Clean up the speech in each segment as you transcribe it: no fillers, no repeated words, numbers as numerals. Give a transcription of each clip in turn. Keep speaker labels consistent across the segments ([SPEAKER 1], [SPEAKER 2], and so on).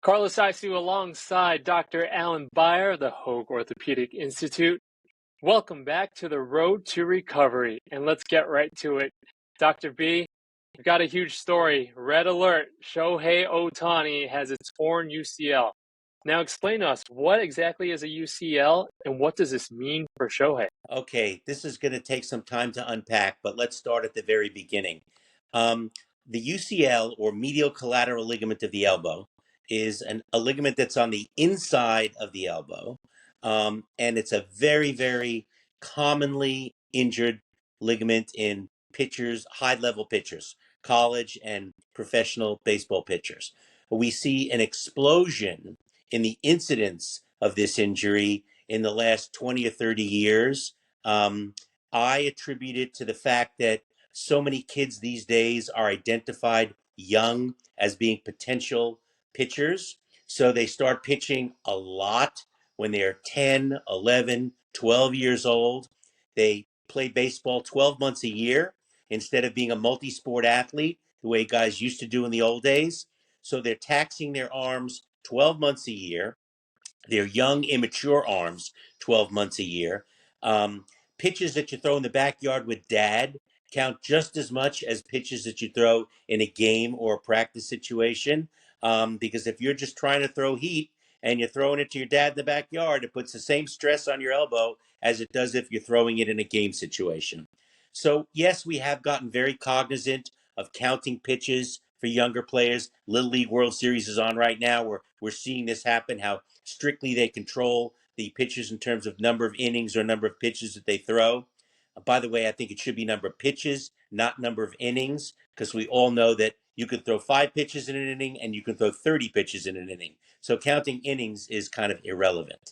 [SPEAKER 1] Carlos Isu alongside Dr. Alan Beyer of the Hoag Orthopedic Institute. Welcome back to the Road to Recovery, and let's get right to it. Dr. B, we've got a huge story. Red alert, Shohei Ohtani has its torn UCL. Now explain to us, what exactly is a UCL, and what does this mean for Shohei?
[SPEAKER 2] Okay, this is going to take some time to unpack, but let's start at the very beginning. The UCL, or medial collateral ligament of the elbow, is a ligament that's on the inside of the elbow, and it's a very, very commonly injured ligament in pitchers, high-level pitchers, college and professional baseball pitchers. We see an explosion in the incidence of this injury in the last 20 or 30 years. I attribute it to the fact that so many kids these days are identified young as being potential pitchers. So they start pitching a lot when they're 10, 11, 12 years old. They play baseball 12 months a year instead of being a multi-sport athlete the way guys used to do in the old days. So they're taxing their arms 12 months a year. They're young, immature arms, 12 months a year. Pitches that you throw in the backyard with dad count just as much as pitches that you throw in a game or a practice situation. Because if you're just trying to throw heat and you're throwing it to your dad in the backyard, it puts the same stress on your elbow as it does if you're throwing it in a game situation. So, yes, we have gotten very cognizant of counting pitches for younger players. Little League World Series is on right now. We're seeing this happen, how strictly they control the pitchers in terms of number of innings or number of pitches that they throw. By the way, I think it should be number of pitches, not number of innings, because we all know that you can throw 5 pitches in an inning and you can throw 30 pitches in an inning. So counting innings is kind of irrelevant.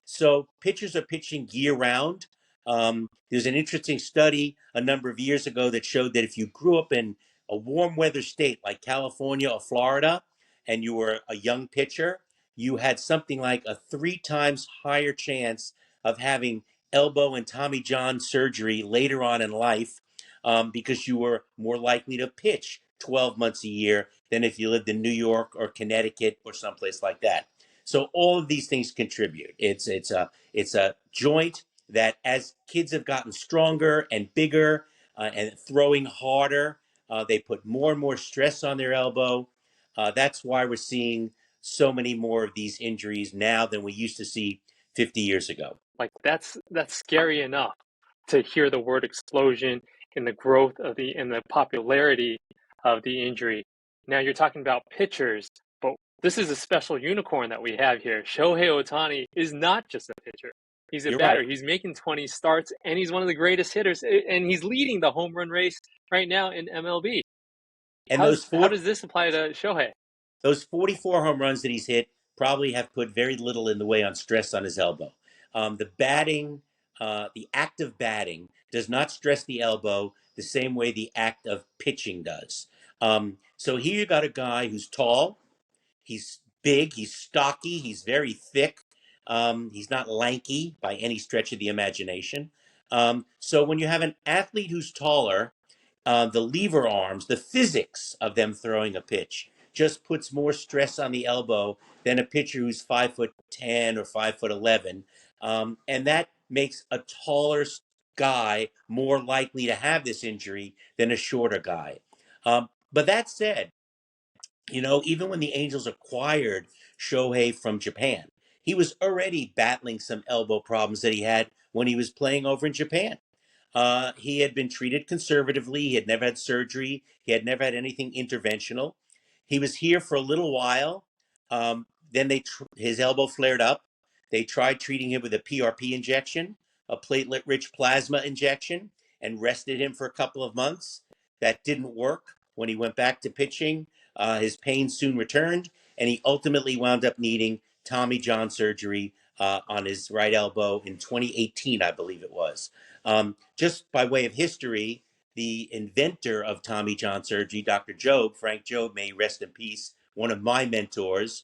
[SPEAKER 2] So pitchers are pitching year round. There's an interesting study a number of years ago that showed that if you grew up in a warm weather state like California or Florida and you were a young pitcher, you had something like a 3 times higher chance of having elbow and Tommy John surgery later on in life, because you were more likely to pitch 12 months a year than if you lived in New York or Connecticut or someplace like that. So all of these things contribute. It's a joint that, as kids have gotten stronger and bigger and throwing harder, they put more and more stress on their elbow. That's why we're seeing so many more of these injuries now than we used to see 50 years ago.
[SPEAKER 1] Like that's scary enough to hear the word explosion in the growth of the popularity of the injury. Now you're talking about pitchers, but this is a special unicorn that we have here. Shohei Ohtani is not just a pitcher. He's a
[SPEAKER 2] You're
[SPEAKER 1] batter.
[SPEAKER 2] right.
[SPEAKER 1] He's making 20 starts, and he's one of the greatest hitters, and he's leading the home run race right now in MLB.
[SPEAKER 2] And
[SPEAKER 1] How does this apply to Shohei?
[SPEAKER 2] those 44 home runs that he's hit probably have put very little in the way on stress on his elbow. The act of batting does not stress the elbow the same way the act of pitching does. So here you got a guy who's tall, he's big, he's stocky, he's very thick. He's not lanky by any stretch of the imagination. So when you have an athlete who's taller, the lever arms, the physics of them throwing a pitch just puts more stress on the elbow than a pitcher who's 5'10" or 5'11", and that makes a taller guy more likely to have this injury than a shorter guy. But that said, even when the Angels acquired Shohei from Japan, he was already battling some elbow problems that he had when he was playing over in Japan. He had been treated conservatively. He had never had surgery. He had never had anything interventional. He was here for a little while. Then his elbow flared up. They tried treating him with a PRP injection, a platelet-rich plasma injection, and rested him for a couple of months. That didn't work. When he went back to pitching, his pain soon returned, and he ultimately wound up needing Tommy John surgery on his right elbow in 2018, I believe it was. Just by way of history, the inventor of Tommy John surgery, Dr. Jobe, Frank Jobe, may he rest in peace, one of my mentors,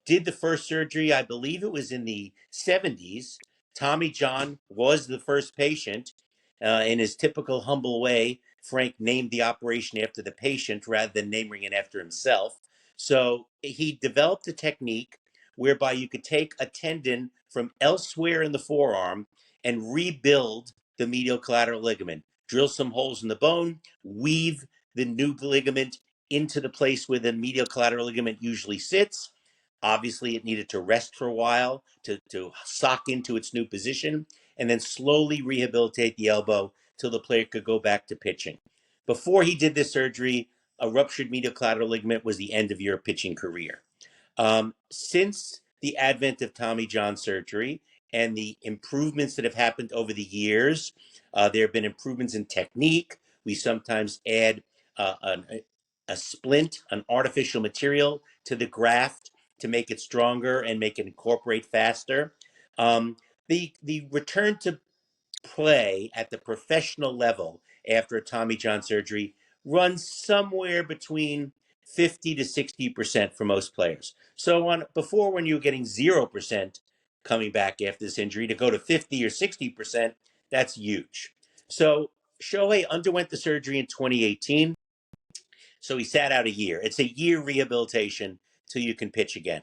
[SPEAKER 2] did the first surgery, I believe it was in the 70s. Tommy John was the first patient. In his typical humble way, Frank named the operation after the patient rather than naming it after himself. So he developed a technique whereby you could take a tendon from elsewhere in the forearm and rebuild the medial collateral ligament, drill some holes in the bone, weave the new ligament into the place where the medial collateral ligament usually sits. Obviously, it needed to rest for a while to sock into its new position, and then slowly rehabilitate the elbow till the player could go back to pitching. Before he did this surgery, a ruptured medial collateral ligament was the end of your pitching career. Since the advent of Tommy John surgery and the improvements that have happened over the years, there have been improvements in technique. We sometimes add a splint, an artificial material to the graft to make it stronger and make it incorporate faster. Um, the return to play at the professional level after a Tommy John surgery runs somewhere between 50 to 60% for most players. So on before, when you were getting 0% coming back after this injury, to go to 50 or 60%, that's huge. So Shohei underwent the surgery in 2018. So he sat out a year. It's a year rehabilitation till you can pitch again.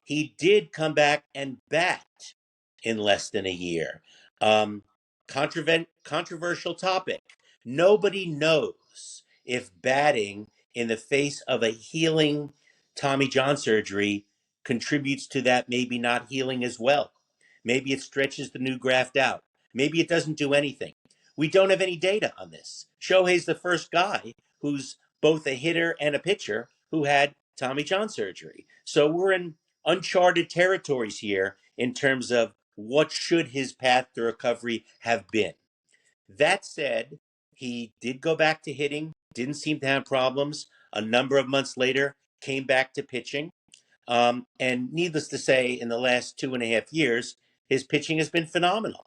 [SPEAKER 2] He did come back and bat in less than a year. Um, Controversial topic. Nobody knows if batting in the face of a healing Tommy John surgery contributes to that maybe not healing as well. Maybe it stretches the new graft out. Maybe it doesn't do anything. We don't have any data on this. Shohei's the first guy who's both a hitter and a pitcher who had Tommy John surgery. So we're in uncharted territories here in terms of what should his path to recovery have been. That said, he did go back to hitting, didn't seem to have problems. A number of months later, came back to pitching. And needless to say, in the last 2.5 years, his pitching has been phenomenal.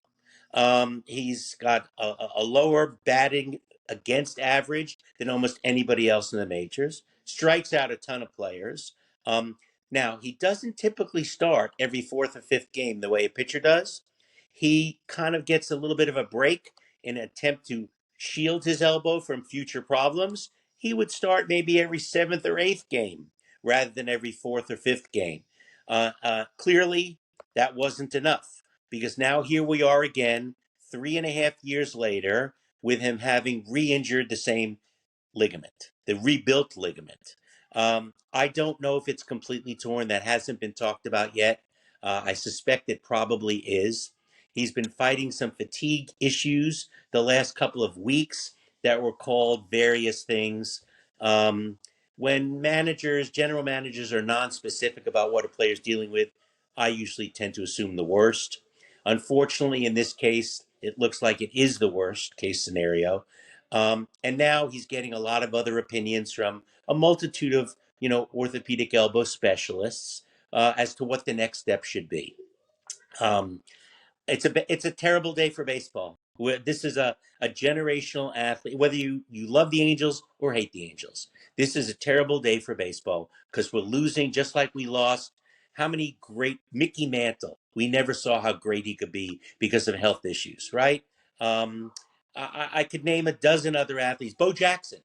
[SPEAKER 2] He's got a lower batting against average than almost anybody else in the majors, strikes out a ton of players. Um, Now, he doesn't typically start every fourth or fifth game the way a pitcher does. He kind of gets a little bit of a break in an attempt to shield his elbow from future problems. He would start maybe every seventh or eighth game rather than every fourth or fifth game. Clearly, that wasn't enough because now here we are again, 3.5 years later, with him having re injured the same ligament, the rebuilt ligament. I don't know if it's completely torn. That hasn't been talked about yet. I suspect it probably is. He's been fighting some fatigue issues the last couple of weeks that were called various things. When general managers are non-specific about what a player's dealing with, I usually tend to assume the worst. Unfortunately, in this case, it looks like it is the worst case scenario. And now he's getting a lot of other opinions from a multitude of, orthopedic elbow specialists as to what the next step should be. Um, it's a terrible day for baseball. This is a generational athlete. Whether you love the Angels or hate the Angels, this is a terrible day for baseball because we're losing just like we lost. How many great Mickey Mantle? We never saw how great he could be because of health issues, right? Um, I could name a dozen other athletes. Bo Jackson.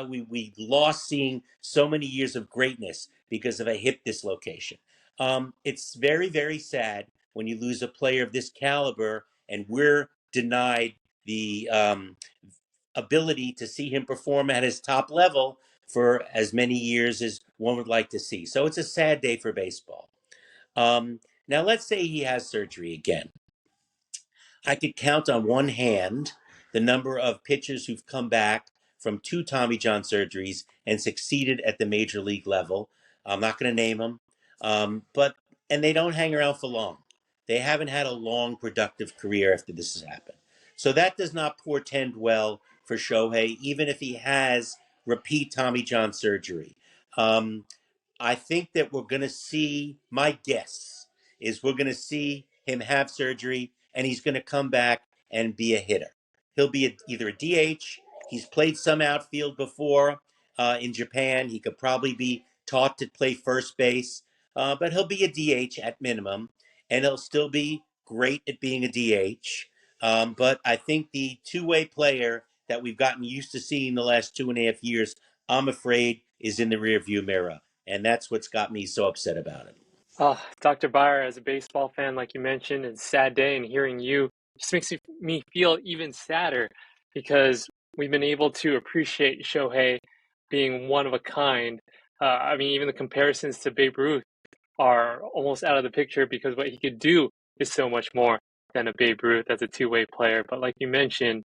[SPEAKER 2] We lost seeing so many years of greatness because of a hip dislocation. It's very, very sad when you lose a player of this caliber and we're denied the ability to see him perform at his top level for as many years as one would like to see. So it's a sad day for baseball. Now, let's say he has surgery again. I could count on one hand the number of pitchers who've come back from two Tommy John surgeries and succeeded at the major league level. I'm not going to name them, and they don't hang around for long. They haven't had a long, productive career after this has happened. So that does not portend well for Shohei, even if he has repeat Tommy John surgery. Um, I think that we're going to see, my guess is we're going to see him have surgery and he's going to come back and be a hitter. He'll be either a DH. He's played some outfield before in Japan. He could probably be taught to play first base, but he'll be a DH at minimum, and he'll still be great at being a DH. But I think the two-way player that we've gotten used to seeing the last 2.5 years, I'm afraid, is in the rearview mirror. And that's what's got me so upset about it.
[SPEAKER 1] Dr. Beyer, as a baseball fan, like you mentioned, it's a sad day, and hearing you just makes me feel even sadder because we've been able to appreciate Shohei being one of a kind. I mean, even the comparisons to Babe Ruth are almost out of the picture because what he could do is so much more than a Babe Ruth as a two-way player. But like you mentioned,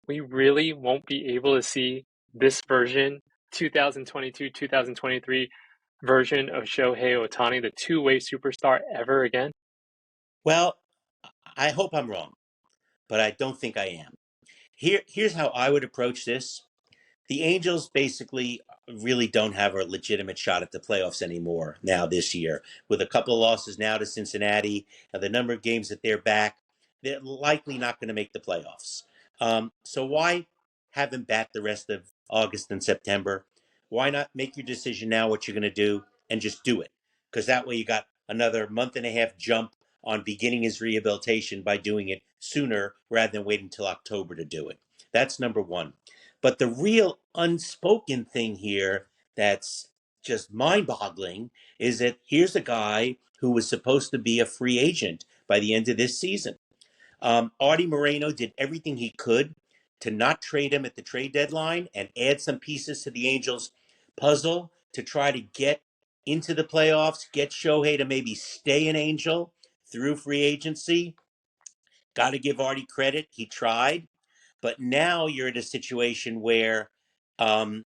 [SPEAKER 1] we really won't be able to see this version, 2022, 2023 version of Shohei Ohtani, the two-way superstar, ever again?
[SPEAKER 2] Well, I hope I'm wrong, but I don't think I am. Here's how I would approach this. The Angels basically really don't have a legitimate shot at the playoffs anymore now this year. With a couple of losses now to Cincinnati and the number of games that they're back, they're likely not going to make the playoffs. So why have them bat the rest of August and September? Why not make your decision now what you're going to do and just do it? Because that way you got another month and a half jump on beginning his rehabilitation by doing it sooner rather than waiting until October to do it. That's number one. But the real unspoken thing here that's just mind boggling is that here's a guy who was supposed to be a free agent by the end of this season. Artie Moreno did everything he could to not trade him at the trade deadline and add some pieces to the Angels' puzzle to try to get into the playoffs, get Shohei to maybe stay an Angel through free agency. Got to give Artie credit. He tried. But now you're in a situation where um,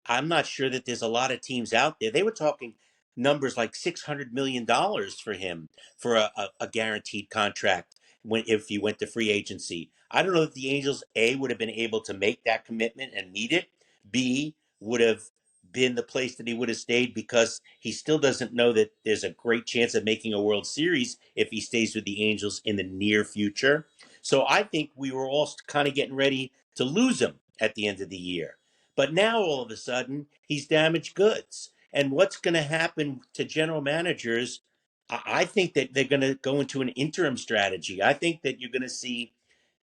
[SPEAKER 2] I'm not sure that there's a lot of teams out there. They were talking numbers like $600 million for him for a guaranteed contract when if he went to free agency. I don't know if the Angels A would have been able to make that commitment and meet it. B would have been the place that he would have stayed because he still doesn't know that there's a great chance of making a World Series if he stays with the Angels in the near future. So I think we were all kind of getting ready to lose him at the end of the year. But now all of a sudden, he's damaged goods. And what's going to happen to general managers? I think that they're going to go into an interim strategy. I think that you're going to see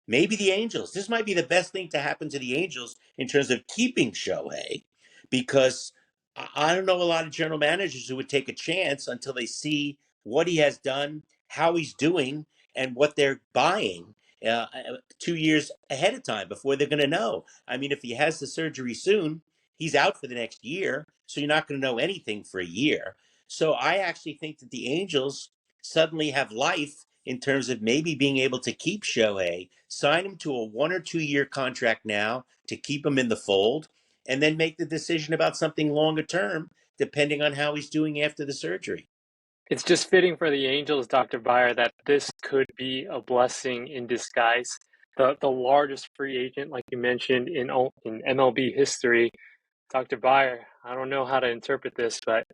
[SPEAKER 2] maybe the Angels. This might be the best thing to happen to the Angels in terms of keeping Shohei, because I don't know a lot of general managers who would take a chance until they see what he has done, how he's doing, and what they're buying 2 years ahead of time before they're going to know. I mean, if he has the surgery soon, he's out for the next year, so you're not going to know anything for a year. So I actually think that the Angels suddenly have life in terms of maybe being able to keep Shohei, sign him to a 1 or 2 year contract now to keep him in the fold, and then make the decision about something longer term, depending on how he's doing after the surgery.
[SPEAKER 1] It's just fitting for the Angels, Dr. Beyer, that this could be a blessing in disguise. The largest free agent, like you mentioned, in MLB history. Dr. Beyer, I don't know how to interpret this, but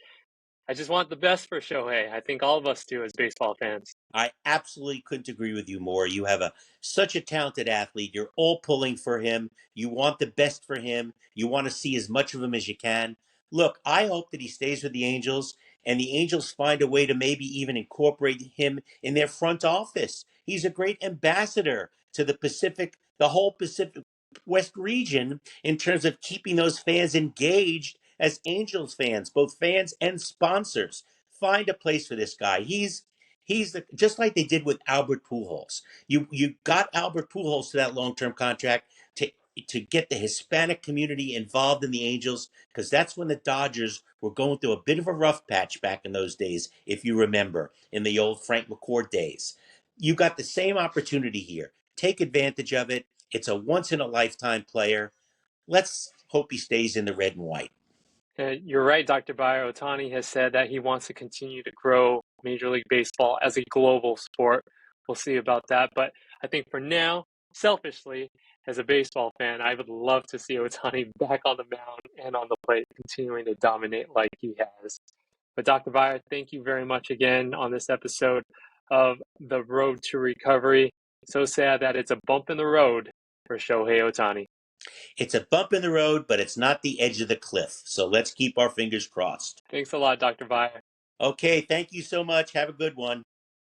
[SPEAKER 1] I just want the best for Shohei. I think all of us do as baseball fans.
[SPEAKER 2] I absolutely couldn't agree with you more. You have such a talented athlete. You're all pulling for him. You want the best for him. You want to see as much of him as you can. Look, I hope that he stays with the Angels and the Angels find a way to maybe even incorporate him in their front office. He's a great ambassador to the Pacific, the whole Pacific West region in terms of keeping those fans engaged as Angels fans, both fans and sponsors. Find a place for this guy. Just like they did with Albert Pujols. You got Albert Pujols to that long-term contract to get the Hispanic community involved in the Angels because that's when the Dodgers were going through a bit of a rough patch back in those days, if you remember, in the old Frank McCourt days. You got the same opportunity here. Take advantage of it. It's a once in a lifetime player. Let's hope he stays in the red and white.
[SPEAKER 1] You're right, Dr. Beyer. Ohtani has said that he wants to continue to grow Major League Baseball as a global sport. We'll see about that. But I think for now, selfishly, as a baseball fan, I would love to see Ohtani back on the mound and on the plate, continuing to dominate like he has. But Dr. Beyer, thank you very much again on this episode of The Road to Recovery. So sad that it's a bump in the road for Shohei Ohtani.
[SPEAKER 2] It's a bump in the road, but it's not the edge of the cliff. So let's keep our fingers crossed.
[SPEAKER 1] Thanks a lot, Dr. Beyer.
[SPEAKER 2] Okay, thank you so much. Have a good one.